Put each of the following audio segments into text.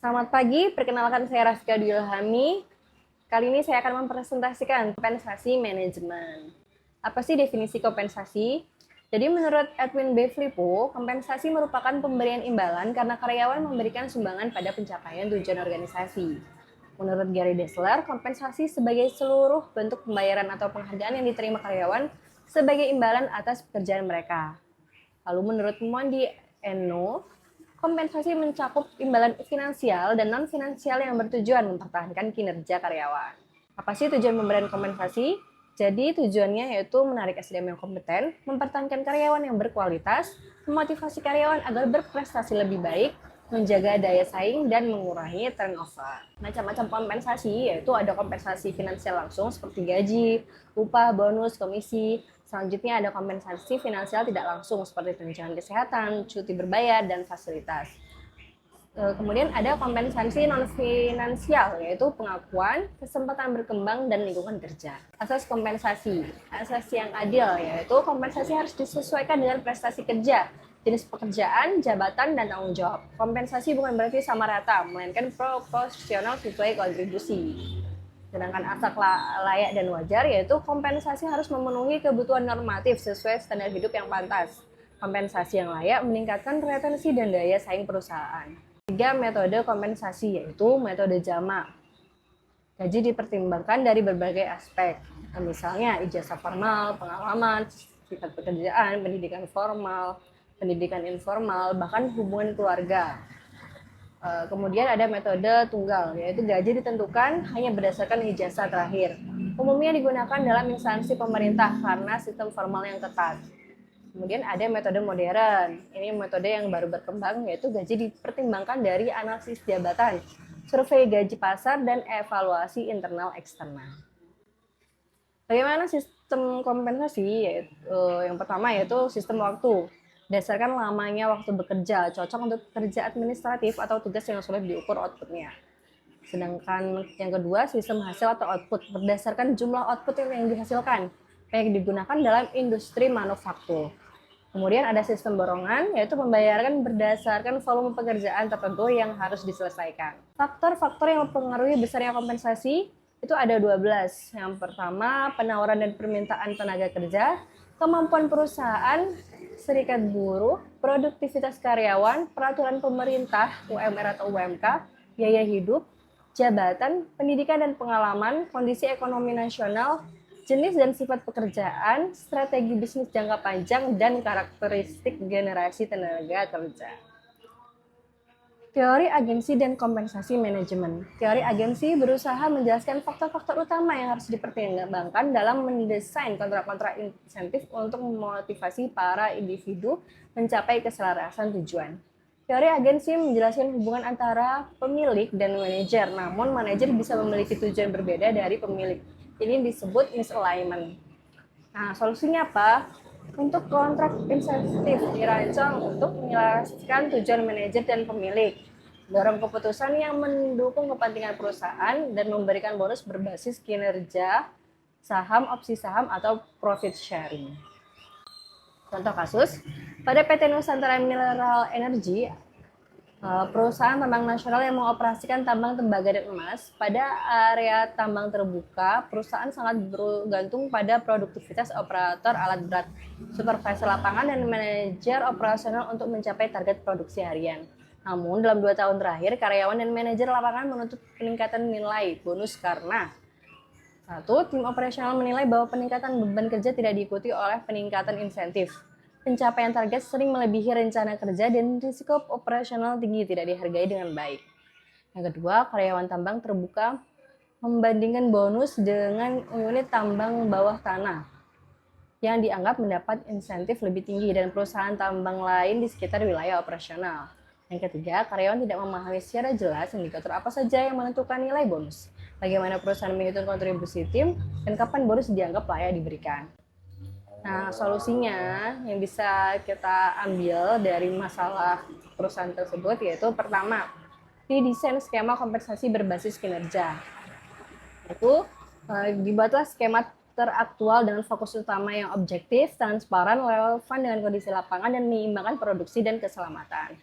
Selamat pagi, perkenalkan saya Rafika Dwi-Ilhami. Kali ini saya akan mempresentasikan kompensasi manajemen. Apa sih definisi kompensasi? Jadi menurut Edwin B. Flippo, kompensasi merupakan pemberian imbalan karena karyawan memberikan sumbangan pada pencapaian tujuan organisasi. Menurut Gary Dessler, kompensasi sebagai seluruh bentuk pembayaran atau penghargaan yang diterima karyawan sebagai imbalan atas pekerjaan mereka. Lalu menurut Mondi Eno, kompensasi mencakup imbalan finansial dan non-finansial yang bertujuan mempertahankan kinerja karyawan. Apa sih tujuan pemberian kompensasi? Jadi tujuannya yaitu menarik SDM yang kompeten, mempertahankan karyawan yang berkualitas, memotivasi karyawan agar berprestasi lebih baik, menjaga daya saing, dan mengurangi turnover. Macam-macam kompensasi yaitu ada kompensasi finansial langsung seperti gaji, upah, bonus, komisi. Selanjutnya ada kompensasi finansial tidak langsung seperti tunjangan kesehatan, cuti berbayar, dan fasilitas. Kemudian ada kompensasi non-finansial, yaitu pengakuan, kesempatan berkembang, dan lingkungan kerja. Asas kompensasi. Asas yang adil, yaitu kompensasi harus disesuaikan dengan prestasi kerja, jenis pekerjaan, jabatan, dan tanggung jawab. Kompensasi bukan berarti sama rata, melainkan proporsional sesuai kontribusi. Sedangkan asas layak dan wajar, yaitu kompensasi harus memenuhi kebutuhan normatif sesuai standar hidup yang pantas. Kompensasi yang layak meningkatkan retensi dan daya saing perusahaan. 3 metode kompensasi, yaitu metode jamak. Gaji dipertimbangkan dari berbagai aspek, misalnya ijazah formal, pengalaman, sifat pekerjaan, pendidikan formal, pendidikan informal, bahkan hubungan keluarga. Kemudian ada metode tunggal, yaitu gaji ditentukan hanya berdasarkan ijazah terakhir. Umumnya digunakan dalam instansi pemerintah karena sistem formal yang ketat. Kemudian ada metode modern, ini metode yang baru berkembang, yaitu gaji dipertimbangkan dari analisis jabatan, survei gaji pasar, dan evaluasi internal eksternal. Bagaimana sistem kompensasi? Yang pertama yaitu sistem waktu. Berdasarkan lamanya waktu bekerja, cocok untuk kerja administratif atau tugas yang sulit diukur outputnya. Sedangkan yang kedua, sistem hasil atau output, berdasarkan jumlah output yang dihasilkan, banyak digunakan dalam industri manufaktur. Kemudian ada sistem borongan, yaitu membayarkan berdasarkan volume pekerjaan tertentu yang harus diselesaikan. Faktor-faktor yang mempengaruhi besarnya kompensasi itu ada 12. Yang pertama, penawaran dan permintaan tenaga kerja, kemampuan perusahaan, serikat buruh, produktivitas karyawan, peraturan pemerintah, UMR atau UMK, biaya hidup, jabatan, pendidikan dan pengalaman, kondisi ekonomi nasional, jenis dan sifat pekerjaan, strategi bisnis jangka panjang, dan karakteristik generasi tenaga kerja. Teori agensi dan kompensasi manajemen. Teori agensi berusaha menjelaskan faktor-faktor utama yang harus dipertimbangkan dalam mendesain kontrak-kontrak insentif untuk memotivasi para individu mencapai keselarasan tujuan. Teori agensi menjelaskan hubungan antara pemilik dan manajer, namun manajer bisa memiliki tujuan berbeda dari pemilik. Ini disebut misalignment. Nah, solusinya apa? Untuk kontrak insentif dirancang untuk menjelaskan tujuan manajer dan pemilik, dorong keputusan yang mendukung kepentingan perusahaan, dan memberikan bonus berbasis kinerja, saham, opsi saham, atau profit sharing. Contoh kasus, pada PT Nusantara Mineral Energy, perusahaan tambang nasional yang mengoperasikan tambang tembaga dan emas, pada area tambang terbuka, perusahaan sangat bergantung pada produktivitas operator alat berat, supervisor lapangan, dan manajer operasional untuk mencapai target produksi harian. Namun, dalam 2 tahun terakhir, karyawan dan manajer lapangan menuntut peningkatan nilai bonus karena 1. Tim operasional menilai bahwa peningkatan beban kerja tidak diikuti oleh peningkatan insentif. Pencapaian target sering melebihi rencana kerja dan risiko operasional tinggi tidak dihargai dengan baik. Yang kedua, karyawan tambang terbuka membandingkan bonus dengan unit tambang bawah tanah yang dianggap mendapat insentif lebih tinggi dan perusahaan tambang lain di sekitar wilayah operasional. Yang ketiga, karyawan tidak memahami secara jelas indikator apa saja yang menentukan nilai bonus, bagaimana perusahaan menghitung kontribusi tim, dan kapan bonus dianggap layak diberikan. Nah, solusinya yang bisa kita ambil dari masalah perusahaan tersebut yaitu pertama, didesain skema kompensasi berbasis kinerja. Itu dibuatlah skema teraktual dengan fokus utama yang objektif, transparan, relevan dengan kondisi lapangan, dan menyeimbangkan produksi dan keselamatan.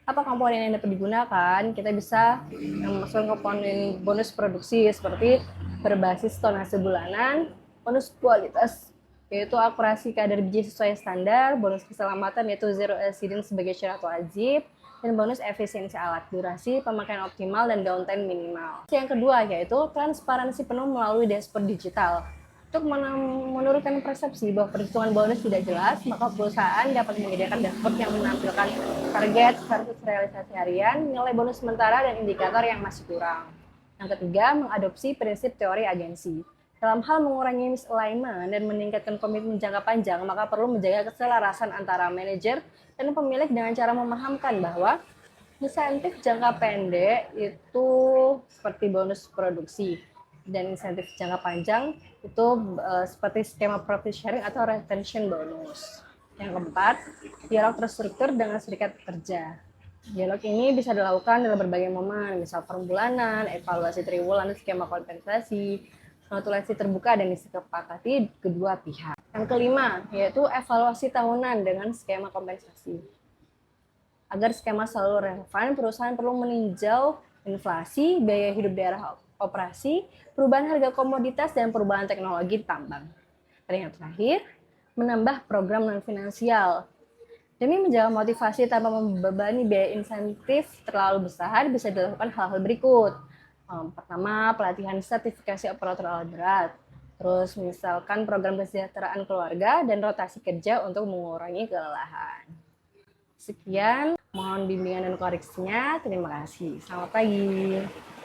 Apa komponen yang dapat digunakan? Kita bisa memasukkan komponen bonus produksi seperti berbasis tonase bulanan, bonus kualitas yaitu akurasi kadar biji sesuai standar, bonus keselamatan yaitu zero accident sebagai syarat wajib, dan bonus efisiensi alat, durasi, pemakaian optimal, dan downtime minimal. Yang kedua yaitu transparansi penuh melalui dashboard digital. Untuk menurunkan persepsi bahwa perhitungan bonus tidak jelas, maka perusahaan dapat menyediakan dashboard yang menampilkan target versus realisasi harian, nilai bonus sementara, dan indikator yang masih kurang. Yang ketiga, mengadopsi prinsip teori agensi. Dalam hal mengurangi misalignment dan meningkatkan komitmen jangka panjang, maka perlu menjaga keselarasan antara manajer dan pemilik dengan cara memahamkan bahwa insentif jangka pendek itu seperti bonus produksi dan insentif jangka panjang itu seperti skema profit sharing atau retention bonus. Yang keempat, dialog terstruktur dengan serikat pekerja. Dialog ini bisa dilakukan dalam berbagai momen, misal forum bulanan, evaluasi triwulan, skema kompensasi, notulasi terbuka dan disepakati kedua pihak. Yang kelima, yaitu evaluasi tahunan dengan skema kompensasi. Agar skema selalu relevan, perusahaan perlu meninjau inflasi, biaya hidup daerah operasi, perubahan harga komoditas, dan perubahan teknologi tambang. Dan yang terakhir, menambah program non-finansial. Demi menjaga motivasi tanpa membebani biaya insentif terlalu besar, bisa dilakukan hal-hal berikut. Pertama, pelatihan sertifikasi operator alat berat. Terus misalkan program kesejahteraan keluarga dan rotasi kerja untuk mengurangi kelelahan. Sekian, mohon bimbingan dan koreksinya. Terima kasih. Selamat pagi.